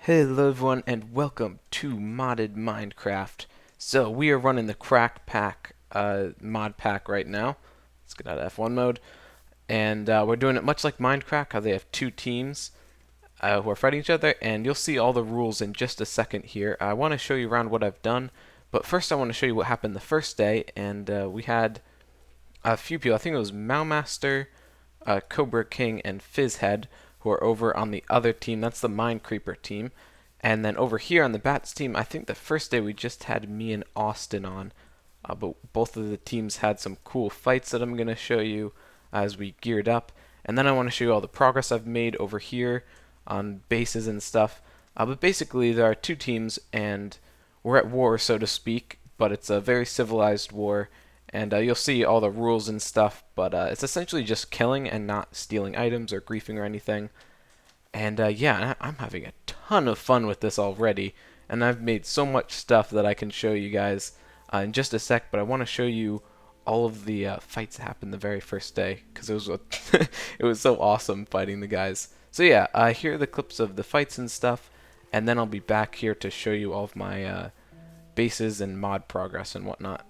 Hello everyone and welcome to Modded Minecraft. So we are running the CrackPack mod pack right now. Let's get out of F1 mode. And we're doing it much like Minecraft, how they have two teams who are fighting each other, and you'll see all the rules in just a second here. I want to show you around what I've done, but first I want to show you what happened the first day, and we had a few people. I think it was Mowmaster, Cobra King, and Fizzhead, who are over on the other team. That's the Mine Creeper team. And then over here on the Bats team, I think the first day we just had me and Austin on. But both of the teams had some cool fights that I'm going to show you as we geared up. And then I want to show you all the progress I've made over here on bases and stuff. But basically there are two teams and we're at war, so to speak. But it's a very civilized war. And you'll see all the rules and stuff, but it's essentially just killing and not stealing items or griefing or anything. And yeah, I'm having a ton of fun with this already, and I've made so much stuff that I can show you guys in just a sec, but I want to show you all of the fights that happened the very first day, because it was, it was so awesome fighting the guys. So yeah, here are the clips of the fights and stuff, and then I'll be back here to show you all of my bases and mod progress and whatnot.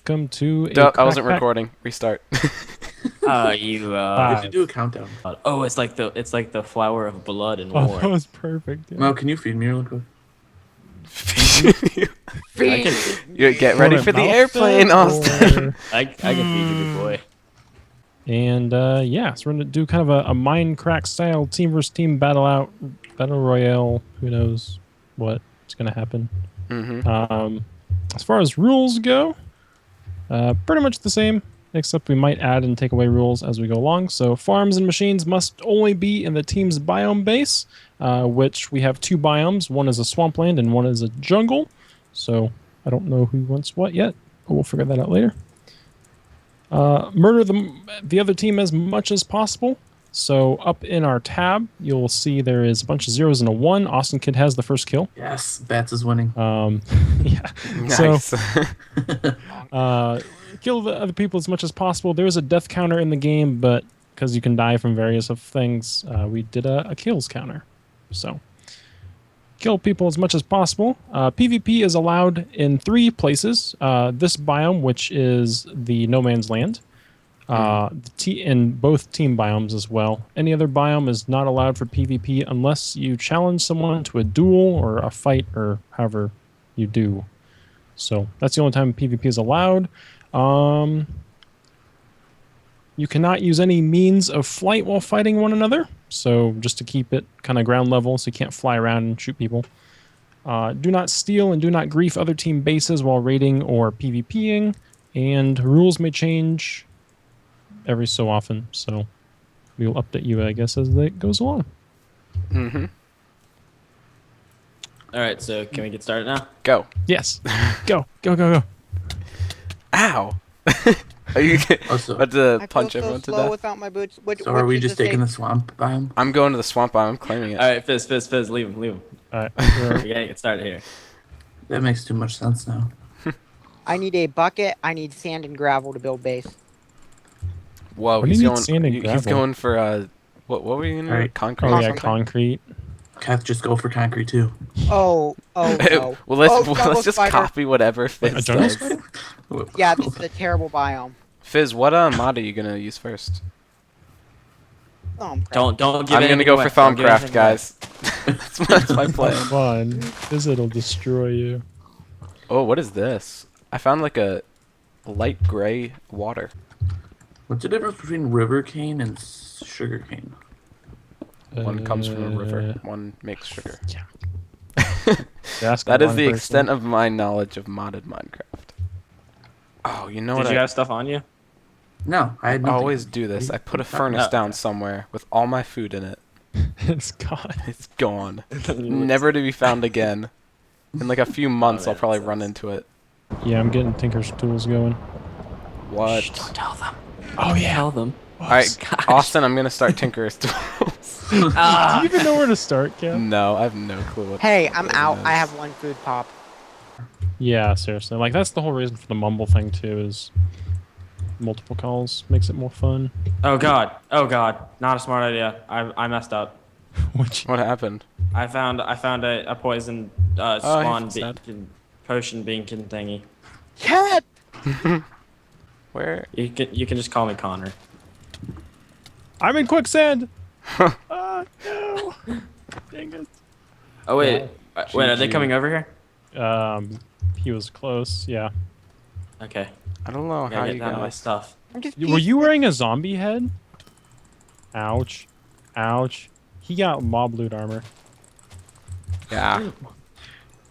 Welcome to I wasn't recording. Restart. You Five. Did you do a countdown? Oh, it's like the flower of blood and Oh, war. that was perfect. Yeah. Mo, can you feed me real quick? I can You get ready for the airplane, Austin. I can feed you, good boy. And yeah, so we're gonna do kind of a Minecraft style team versus team battle royale. Who knows what's gonna happen? As far as rules go, pretty much the same, except we might add and take away rules as we go along. So farms and machines must only be in the team's biome base, which we have two biomes. One is a swampland and one is a jungle. So I don't know who wants what yet, but we'll figure that out later. Murder the other team as much as possible. So up in our tab, you'll see there is a bunch of zeros and a 1. Austin Kid has the first kill. Yes, Bats is winning. Yeah. Nice. So, kill the other people as much as possible. There is a death counter in the game, but because you can die from various of things, we did a kills counter. So, kill people as much as possible. PvP is allowed in 3 places. This biome, which is the No Man's Land. In both team biomes as well. Any other biome is not allowed for PvP unless you challenge someone to a duel or a fight or however you do. So that's the only time PvP is allowed. You cannot use any means of flight while fighting one another. So just to keep it kind of ground level so you can't fly around and shoot people. Do not steal and do not grief other team bases while raiding or PvPing. And rules may change every so often, so we'll update you, I guess, as it goes along. All right, so can we get started now? Go. Yes. Go. Ow. Are you Also, about to I punch feel so everyone to slow death? without my boots. so are we just taking the swamp biome? I'm going to the swamp biome. I'm claiming it. All right, Fizz, leave him. All right. We gotta get started here. That makes too much sense now. I need a bucket. I need sand and gravel to build base. Whoa, What do he's you need going. sand and He's gravel? going for what were you gonna do? Alright. Concrete. Oh, yeah, Concrete. concrete. Kath, just go for concrete too. Oh no. Well, let's Oh, jungle let's just spider. copy whatever A Fizz jungle does. spider? Yeah, this is a terrible biome. Fizz, what mod are you gonna use first? Oh, crap. Don't give I'm gonna anything go away. for Don't give Thumbcraft, anything away. guys. that's my plan. Fun. This it'll destroy you. Oh, what is this? I found like a light gray water. What's the difference between river cane and sugar cane? One comes from a river. One makes sugar. Ask That the is wrong the person. extent of my knowledge of modded Minecraft. Oh, you know Did what? you I have stuff on you? No, I had nothing. always do this. I put a furnace No, down okay. somewhere with all my food in it. It's gone. It's gone. Never to be found again. In like a few months, man, I'll probably that run sucks. into it. Yeah, I'm getting Tinker's tools going. What? Shh, don't tell them. Oh, yeah. Tell them. Alright, Gosh. Austin, I'm gonna start Tinker's tools. Do you even know where to start, Cam? No, I have no clue what. Hey, I'm what it out. is. I have 1 food pop. Yeah, seriously. Like, that's the whole reason for the mumble thing, too, is multiple calls makes it more fun. Oh god. Not a smart idea. I messed up. Which What happened? I found a poison Oh, spawn sad. potion beacon thingy. Cat! Where? You can just call me Connor. I'm in quicksand. No! Dang it. Oh wait, wait, are they GG. coming over here? He was close. Yeah. Okay, I don't know gotta how get you down to my guys. stuff. I'm just Were you wearing a zombie head? Ouch. Ouch. He got mob loot armor. Yeah.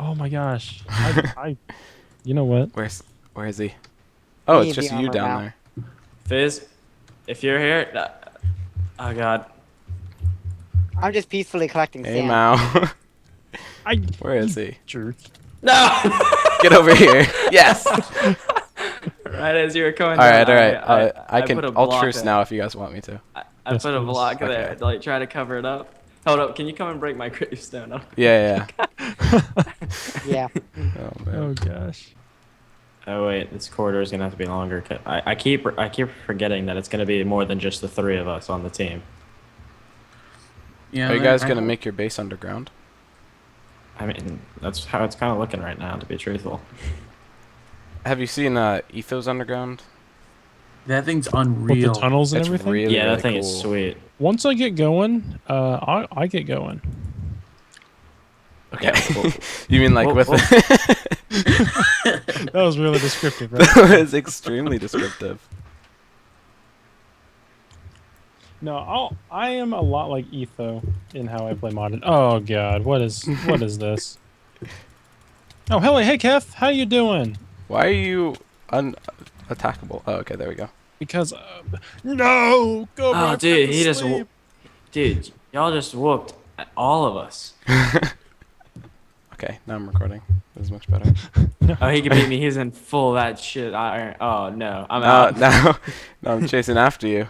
Oh my gosh. You know what? Where is he? Oh, Need it's just the you armor down now. there. Fizz, if you're here, oh god, I'm just peacefully collecting Hey, sand. Mao. I. Where is he? Jerk. no! Get over here. Yes. Right as you were coming All right, down, all right. I can. put a I'll block truce there. now if you guys want me to. I Yes, put a please. block Okay. there to like try to cover it up. Hold up, can you come and break my gravestone up? Yeah. Yeah. Oh man. Oh gosh. Oh wait, this corridor is gonna have to be longer. I keep forgetting that it's gonna be more than just the 3 of us on the team. Yeah. Are you I- guys I- gonna make your base underground? I mean, that's how it's kind of looking right now, to be truthful. Have you seen Ethos Underground? That thing's With unreal. the tunnels and It's everything. really Yeah, really that thing cool. is sweet. Once I get going, I get going. Okay. Yeah, You mean like Whoa, with? whoa. That was really descriptive, right? That was extremely descriptive. No, I am a lot like Etho in how I play modded. Oh god, what is this? Oh hey Kev, how you doing? Why are you unattackable? Oh, okay, there we go. Because no, go Oh, back dude, to he just, sleep. dude, y'all just whooped at all of us. Okay, now I'm recording. This is much better. Oh, he can beat me. He's in full that shit iron. Oh no, I'm Now, out. now, now I'm chasing after you.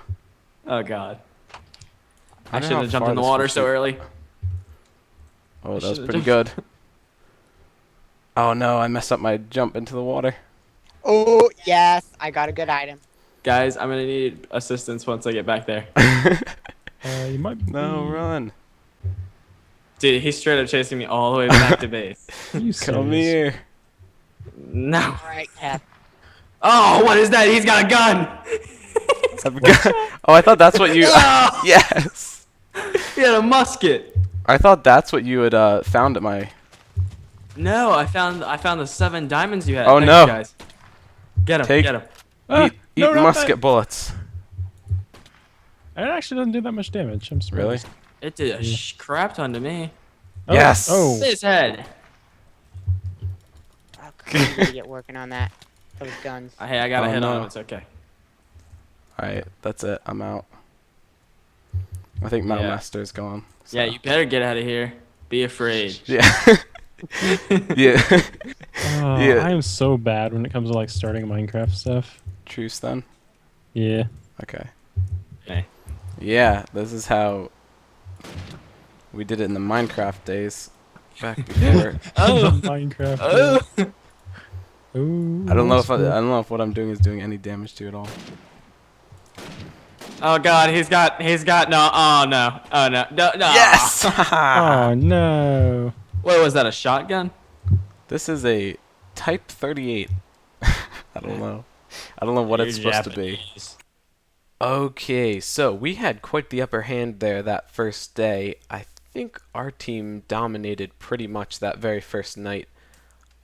Oh god, I wonder should how have jumped far in the this water will so shoot. early. Oh, I that was should've pretty good. Oh no, I messed up my jump into the water. Oh, yes. I got a good item. Guys, I'm gonna need assistance once I get back there. You might No, run. Dude, he's straight up chasing me all the way back to base. You Come serious? here. No. All right, Cat. Oh, what is that? He's got a gun. Oh, I thought that's what you. Ah! Yes. He had a musket. I thought that's what you had found at my. No, I found the 7 diamonds you had. Oh, Thanks, no. guys. Get him. Take- Get him. Ah, Eat no, not musket that. bullets. It actually doesn't do that much damage. I'm surprised. Really? It did a crap ton to me. Oh, Yes. Oh. His head. Okay, I need to get working on that. Those guns. Hey, I got a Oh, hit on no. him. It's okay. All right, that's it. I'm out. I think Mount Yeah. Master's gone. so- Yeah, you better get out of here. Be afraid. Yeah. Yeah. Oh, Yeah. I am so bad when it comes to like starting Minecraft stuff. Truce then. Yeah. Okay. Okay. Yeah, this is how we did it in the Minecraft days. Back before. Oh. Minecraft. Oh. Ooh, I don't know if I that's don't know if what I'm doing is doing any damage to it at all. Oh god, he's got no. Oh no. Oh no. No. No. Yes. Oh no. What was that? A shotgun? This is a Type 38. I don't know. I don't know what it's You're supposed to be. Japanese. Okay, so we had quite the upper hand there that first day. I think our team dominated pretty much that very first night.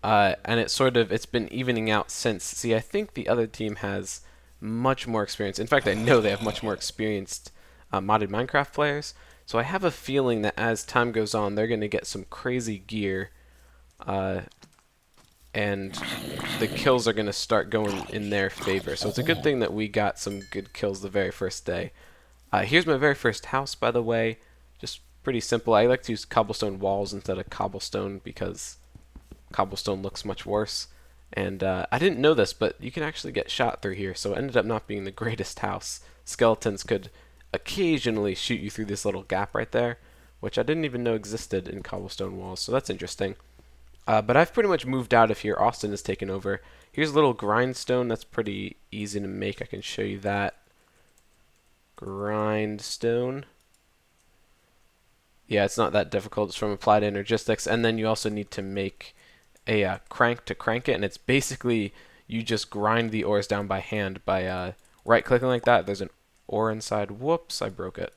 And it's been evening out since. See, I think the other team has much more experience. In fact, I know they have much more experienced modded Minecraft players. So I have a feeling that as time goes on, they're going to get some crazy gear. And the kills are going to start going in their favor. So it's a good thing that we got some good kills the very first day. Here's my very first house, by the way. Just pretty simple. I like to use cobblestone walls instead of cobblestone because cobblestone looks much worse. And I didn't know this, but you can actually get shot through here, so it ended up not being the greatest house. Skeletons could occasionally shoot you through this little gap right there, which I didn't even know existed in cobblestone walls, so that's interesting. But I've pretty much moved out of here. Austin has taken over. Here's a little grindstone. That's pretty easy to make. I can show you that. Grindstone. Yeah, it's not that difficult. It's from Applied Energistics, and then you also need to make a crank to crank it, and it's basically you just grind the ores down by hand by right-clicking like that. There's an ore inside. Whoops, I broke it.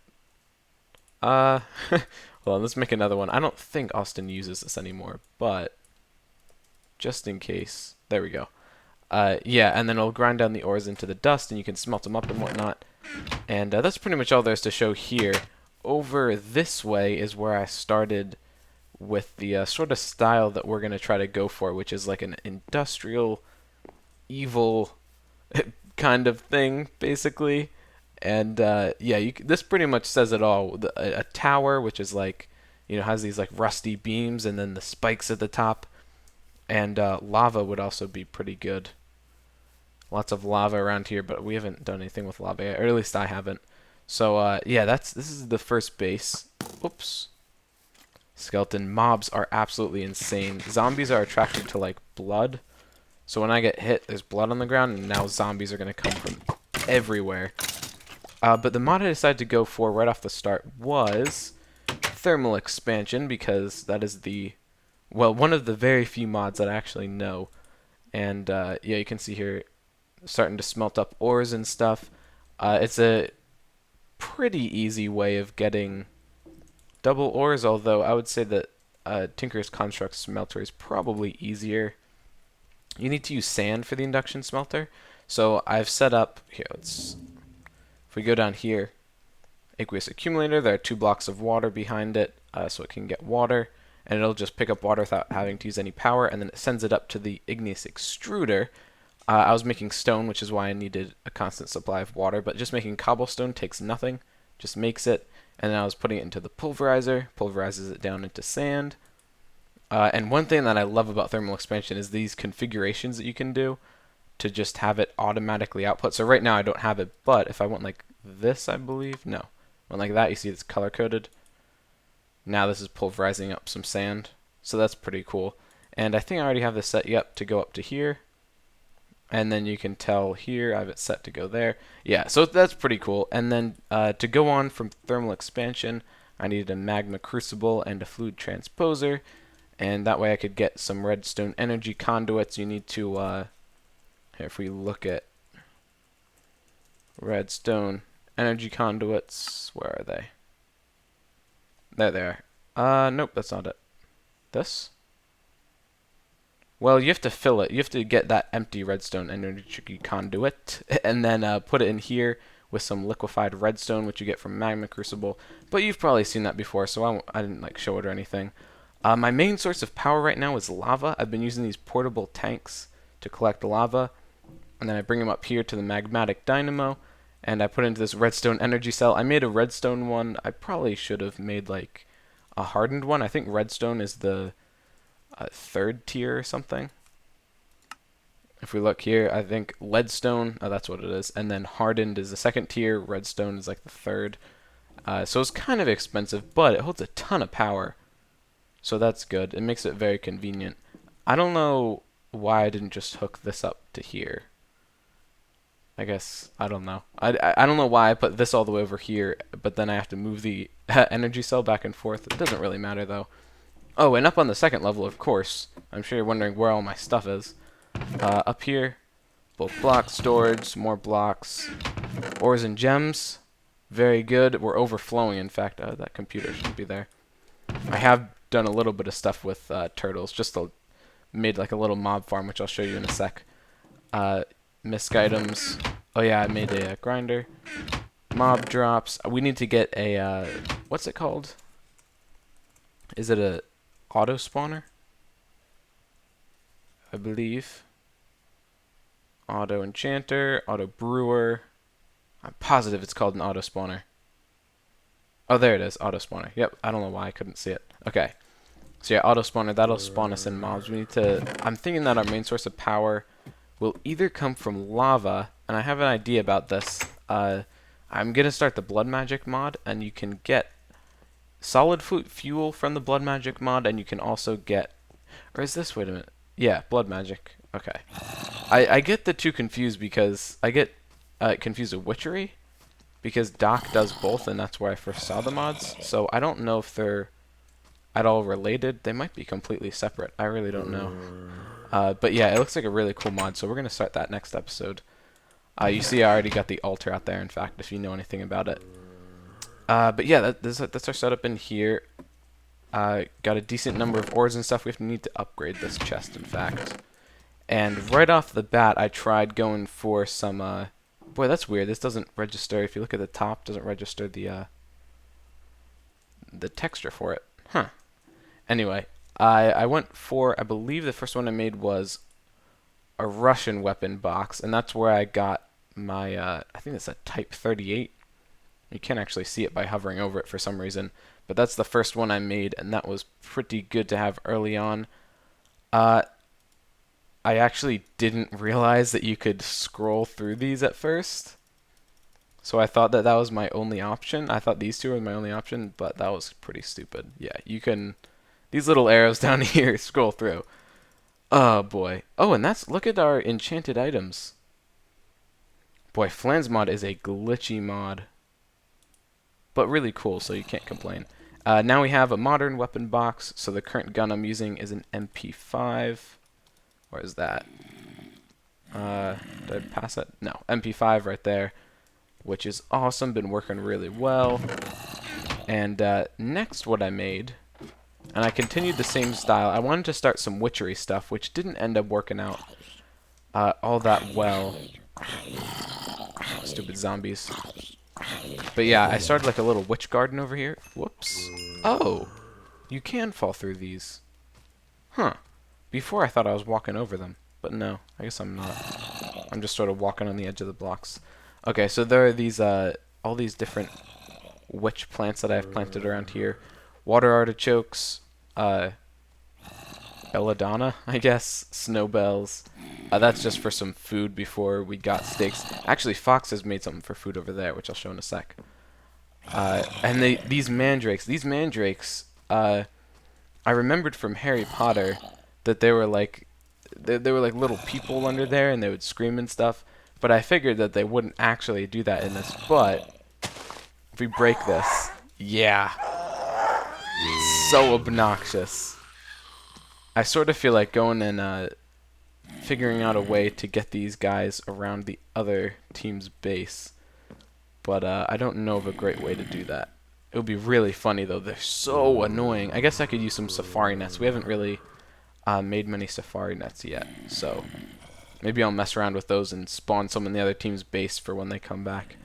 Hold on, let's make another one. I don't think Austin uses this anymore, but just in case. There we go. Yeah, and then it'll grind down the ores into the dust, and you can smelt them up and whatnot. And that's pretty much all there is to show here. Over this way is where I started with the sort of style that we're going to try to go for, which is like an industrial, evil kind of thing, basically. And yeah, this pretty much says it all. A tower, which is like, has these like rusty beams, and then the spikes at the top. And lava would also be pretty good. Lots of lava around here, but we haven't done anything with lava yet, or at least I haven't. So yeah, this is the first base. Oops. Skeleton mobs are absolutely insane. Zombies are attracted to like blood. So when I get hit, there's blood on the ground, and now zombies are going to come from everywhere. But the mod I decided to go for right off the start was thermal expansion, because that is one of the very few mods that I actually know. And yeah, you can see here starting to smelt up ores and stuff. It's a pretty easy way of getting double ores, although I would say that Tinker's Construct Smelter is probably easier. You need to use sand for the induction smelter. So I've set up, here, if we go down here, aqueous accumulator, there are 2 blocks of water behind it, so it can get water, and it'll just pick up water without having to use any power, and then it sends it up to the igneous extruder. I was making stone, which is why I needed a constant supply of water, but just making cobblestone takes nothing, just makes it, and then I was putting it into the pulverizer, pulverizes it down into sand. And one thing that I love about thermal expansion is these configurations that you can do to just have it automatically output. So right now I don't have it, but if I went like this, I believe, no, went like that, you see it's color coded. Now this is pulverizing up some sand, so that's pretty cool. And I think I already have this set up to go up to here. And then you can tell here I have it set to go there. Yeah, so that's pretty cool. And then to go on from thermal expansion, I needed a magma crucible and a fluid transposer. And that way I could get some redstone energy conduits. You need to, here, if we look at redstone energy conduits, where are they? There they are. Nope, that's not it. This? Well, you have to fill it. You have to get that empty redstone energy conduit, and then put it in here with some liquefied redstone, which you get from magma crucible. But you've probably seen that before, so I didn't like show it or anything. My main source of power right now is lava. I've been using these portable tanks to collect lava, and then I bring them up here to the magmatic dynamo, and I put it into this redstone energy cell. I made a redstone one. I probably should have made like a hardened one. I think redstone is the 3rd tier or something. If we look here, I think leadstone, that's what it is, and then hardened is the 2nd tier, redstone is like the 3rd. So it's kind of expensive, but it holds a ton of power. So that's good. It makes it very convenient. I don't know why I didn't just hook this up to here. I guess, I don't know. I don't know why I put this all the way over here, but then I have to move the energy cell back and forth. It doesn't really matter though. Oh, and up on the 2nd level, of course, I'm sure you're wondering where all my stuff is. Up here, both block storage, more blocks, ores and gems. Very good. We're overflowing, in fact. That computer shouldn't be there. I have done a little bit of stuff with turtles, just made like a little mob farm, which I'll show you in a sec. Misc items. Oh yeah, I made a grinder. Mob drops. We need to get a, what's it called? Is it a auto spawner? I believe. Auto enchanter, auto brewer. I'm positive it's called an auto spawner. Oh, there it is, auto spawner. Yep, I don't know why I couldn't see it. Okay. So yeah, auto spawner, that'll spawn us in mobs. We need to, I'm thinking that our main source of power will either come from lava, and I have an idea about this. I'm going to start the blood magic mod, and you can get solid fuel from the blood magic mod, and you can also get, or is this, wait a minute, yeah, blood magic. Okay, I get the two confused because I get confused with witchery, because Doc does both, and that's where I first saw the mods. So I don't know if they're at all related. They might be completely separate. I really don't know. But yeah, it looks like a really cool mod, so we're going to start that next episode. You see I already got the altar out there, in fact, if you know anything about it. But yeah, that's our setup in here. Got a decent number of ores and stuff. We need to upgrade this chest, in fact. And right off the bat, I tried going for some... boy, that's weird. This doesn't register. If you look at the top, it doesn't register the texture for it. Huh. Anyway, I went for... I believe the first one I made was a Russian weapon box, and that's where I got my... I think it's a Type 38. You can't actually see it by hovering over it for some reason. But that's the first one I made, and that was pretty good to have early on. I actually didn't realize that you could scroll through these at first. So I thought that was my only option. I thought these two were my only option, but that was pretty stupid. Yeah, you can... These little arrows down here scroll through. Oh, boy. Oh, and look at our enchanted items. Boy, Flans mod is a glitchy mod. But really cool, so you can't complain. Now we have a modern weapon box, so the current gun I'm using is an MP5. Where is that? Did I pass it? No, MP5 right there, which is awesome, been working really well. And next what I made, and I continued the same style, I wanted to start some witchery stuff, which didn't end up working out all that well. Stupid zombies. But yeah, I started like a little witch garden over here. Whoops. Oh, you can fall through these. Huh. Before I thought I was walking over them, but no, I guess I'm not. I'm just sort of walking on the edge of the blocks. Okay, so there are these, all these different witch plants that I've planted around here. Water artichokes, belladonna, I guess, snowbells. That's just for some food before we got steaks. Actually, Fox has made something for food over there, which I'll show in a sec. And these mandrakes, I remembered from Harry Potter that they were like little people under there, and they would scream and stuff. But I figured that they wouldn't actually do that in this. But if we break this, yeah, so obnoxious. I sort of feel like going and figuring out a way to get these guys around the other team's base. But I don't know of a great way to do that. It would be really funny, though. They're so annoying. I guess I could use some safari nets. We haven't really made many safari nets yet. So maybe I'll mess around with those and spawn some in the other team's base for when they come back.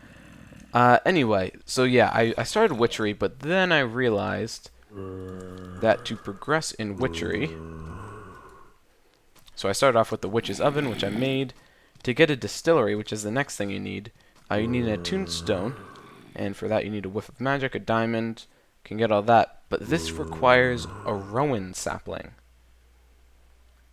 Anyway, so yeah, I started witchery, but then I realized that to progress in witchery... So I started off with the witch's oven, which I made. To get a distillery, which is the next thing you need an attuned stone. And for that you need a whiff of magic, a diamond. Can get all that. But this requires a rowan sapling.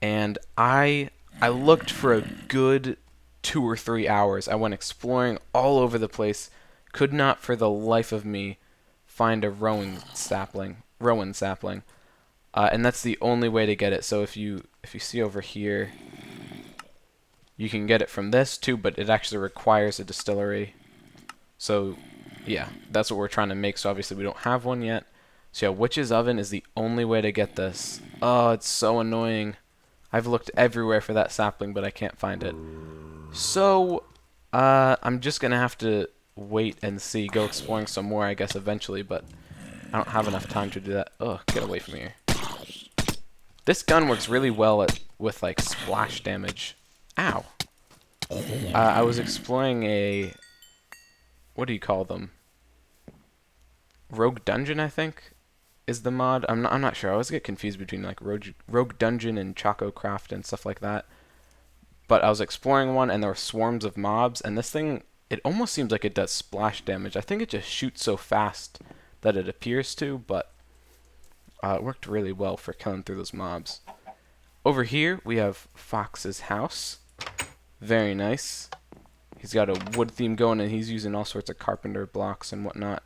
And I looked for a good 2 or 3 hours. I went exploring all over the place. Could not for the life of me find a rowan sapling. And that's the only way to get it. So if you see over here, you can get it from this too, but it actually requires a distillery. So yeah, that's what we're trying to make. So obviously we don't have one yet. So yeah, witch's oven is the only way to get this. Oh, it's so annoying. I've looked everywhere for that sapling, but I can't find it. So I'm just gonna have to wait and see, go exploring some more, I guess, eventually, but I don't have enough time to do that. Ugh, get away from here. This gun works really well with like splash damage. Ow. I was exploring a... What do you call them? Rogue Dungeon, I think, is the mod. I'm not sure. I always get confused between like Rogue Dungeon and Choco Craft and stuff like that. But I was exploring one, and there were swarms of mobs, and this thing, it almost seems like it does splash damage. I think it just shoots so fast that it appears to, but it worked really well for killing through those mobs. Over here, we have Fox's house. Very nice. He's got a wood theme going, and he's using all sorts of carpenter blocks and whatnot.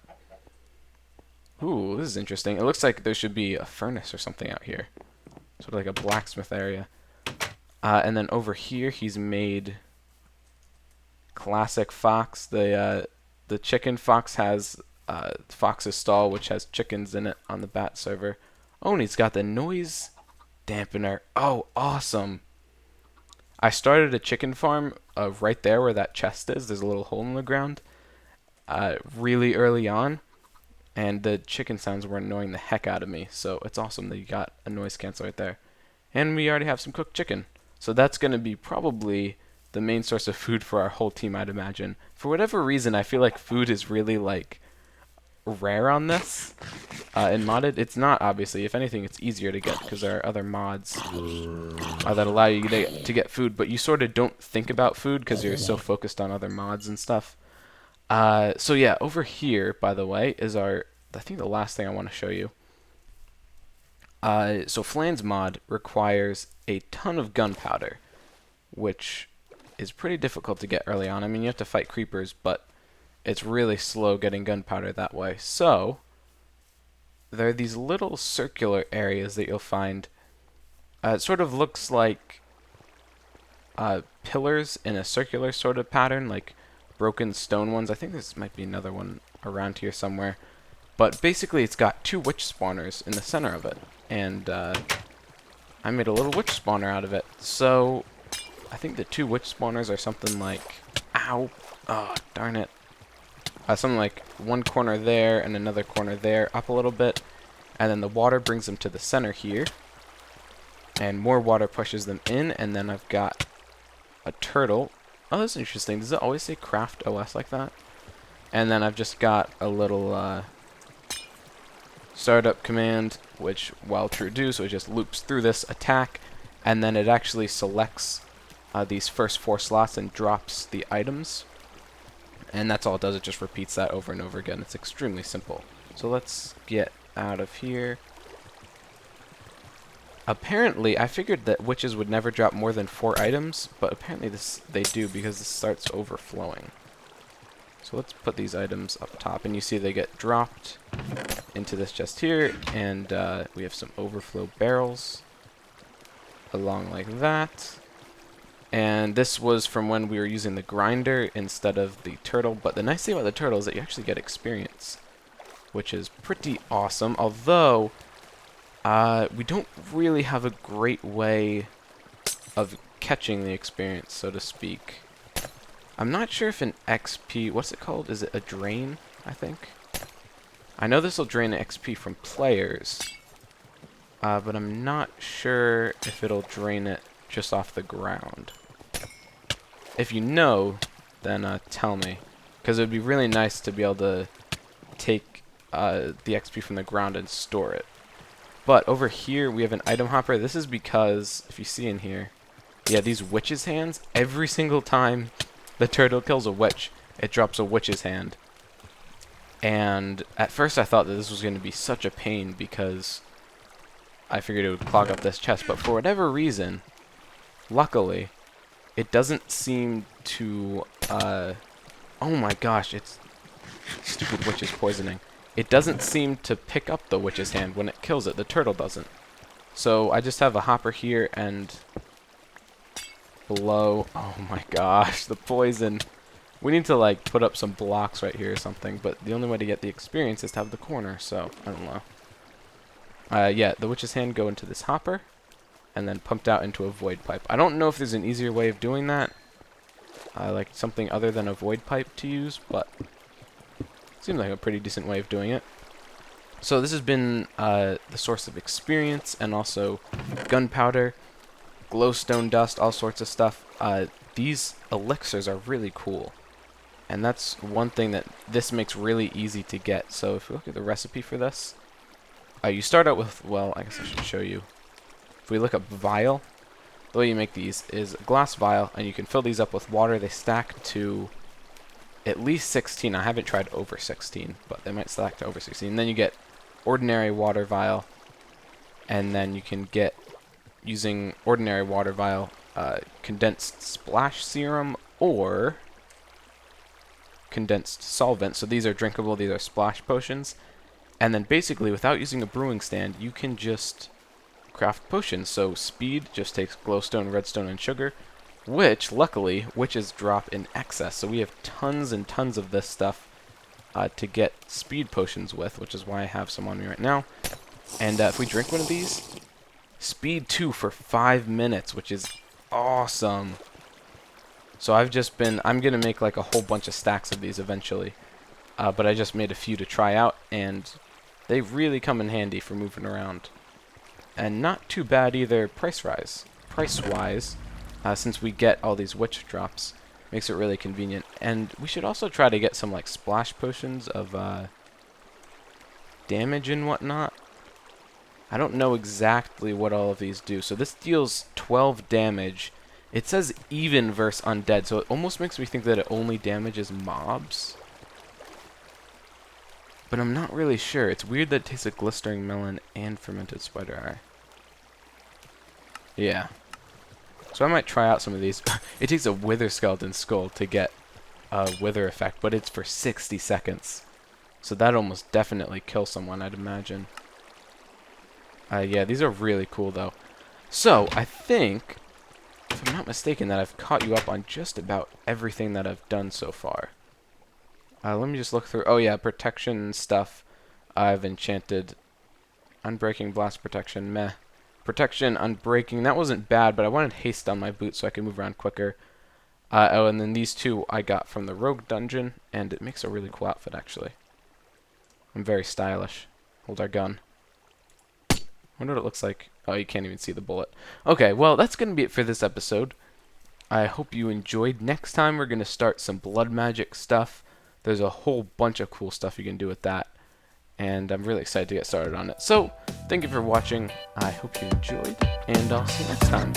Ooh, this is interesting. It looks like there should be a furnace or something out here. Sort of like a blacksmith area. And then over here, he's made classic Fox, the the chicken. Fox has Fox's stall, which has chickens in it on the bat server. Oh, and he's got the noise dampener. Oh, awesome. I started a chicken farm right there where that chest is. There's a little hole in the ground really early on, and the chicken sounds were annoying the heck out of me. So it's awesome that you got a noise cancel right there. And we already have some cooked chicken. So that's going to be probably the main source of food for our whole team, I'd imagine. For whatever reason, I feel like food is really, like, rare on this. In modded, it's not, obviously. If anything, it's easier to get because there are other mods that allow you to get food, but you sort of don't think about food because you're so focused on other mods and stuff. So yeah, over here, by the way, is I think the last thing I want to show you. So Flan's mod requires a ton of gunpowder, which is pretty difficult to get early on. I mean, you have to fight creepers, but it's really slow getting gunpowder that way. So there are these little circular areas that you'll find. It sort of looks like pillars in a circular sort of pattern, like broken stone ones. I think this might be another one around here somewhere. But basically, it's got 2 witch spawners in the center of it. And I made a little witch spawner out of it. So I think the 2 witch spawners are something like, ow, oh, darn it. Something like one corner there and another corner there, up a little bit. And then the water brings them to the center here. And more water pushes them in. And then I've got a turtle. Oh, that's interesting. Does it always say craft OS like that? And then I've just got a little startup command, which, while true do, so it just loops through this attack. And then it actually selects these first 4 slots and drops the items. And that's all it does. It just repeats that over and over again. It's extremely simple. So let's get out of here. Apparently, I figured that witches would never drop more than 4 items, but apparently they do because this starts overflowing. So let's put these items up top, and you see they get dropped into this chest here, and we have some overflow barrels along like that. And this was from when we were using the grinder instead of the turtle. But the nice thing about the turtle is that you actually get experience, which is pretty awesome. Although, we don't really have a great way of catching the experience, so to speak. I'm not sure if an XP... What's it called? Is it a drain, I think? I know this will drain XP from players, but I'm not sure if it'll drain it just off the ground. If you know, then tell me, because it would be really nice to be able to take the XP from the ground and store it. But over here we have an item hopper. This is because, if you see in here, yeah, these witches' hands, every single time the turtle kills a witch, it drops a witch's hand. And at first I thought that this was going to be such a pain because I figured it would clog up this chest, but for whatever reason, luckily, it doesn't seem to, oh my gosh, it's stupid witch's poisoning. It doesn't seem to pick up the witch's hand when it kills it. The turtle doesn't. So I just have a hopper here and below. Oh my gosh, the poison. We need to like put up some blocks right here or something, but the only way to get the experience is to have the corner, so I don't know. Yeah, the witch's hand go into this hopper and then pumped out into a void pipe. I don't know if there's an easier way of doing that, like something other than a void pipe to use, but seems like a pretty decent way of doing it. So this has been the source of experience and also gunpowder, glowstone dust, all sorts of stuff. These elixirs are really cool, and that's one thing that this makes really easy to get. So if you look at the recipe for this, you start out with, well, I guess I should show you. If we look up vial, the way you make these is a glass vial, and you can fill these up with water. They stack to at least 16. I haven't tried over 16, but they might stack to over 16. And then you get ordinary water vial, and then you can get, using ordinary water vial, condensed splash serum or condensed solvent. So these are drinkable, these are splash potions. And then basically, without using a brewing stand, you can just craft potions. So speed just takes glowstone, redstone, and sugar, which, luckily, witches drop in excess. So we have tons and tons of this stuff to get speed potions with, which is why I have some on me right now. And if we drink one of these, speed 2 for 5 minutes, which is awesome. So I'm going to make like a whole bunch of stacks of these eventually. But I just made a few to try out, and they really come in handy for moving around. And not too bad either price-wise, since we get all these witch drops. Makes it really convenient. And we should also try to get some like splash potions of damage and whatnot. I don't know exactly what all of these do. So this deals 12 damage. It says even versus undead, so it almost makes me think that it only damages mobs. But I'm not really sure. It's weird that it tastes like glistering melon and fermented spider eye. Yeah. So I might try out some of these. It takes a wither skeleton skull to get a wither effect, but it's for 60 seconds. So that almost definitely kills someone, I'd imagine. Yeah, these are really cool, though. So, I think, if I'm not mistaken, that I've caught you up on just about everything that I've done so far. Let me just look through. Oh, yeah, protection stuff. I've enchanted Unbreaking, Blast Protection, meh. Protection, Unbreaking, that wasn't bad, but I wanted haste on my boots so I could move around quicker. Oh, and then these two I got from the Rogue Dungeon, and it makes a really cool outfit, actually. I'm very stylish. Hold our gun. Wonder what it looks like. Oh, you can't even see the bullet. Okay, well, that's going to be it for this episode. I hope you enjoyed. Next time, we're going to start some blood magic stuff. There's a whole bunch of cool stuff you can do with that. And I'm really excited to get started on it. So, thank you for watching. I hope you enjoyed, and I'll see you next time.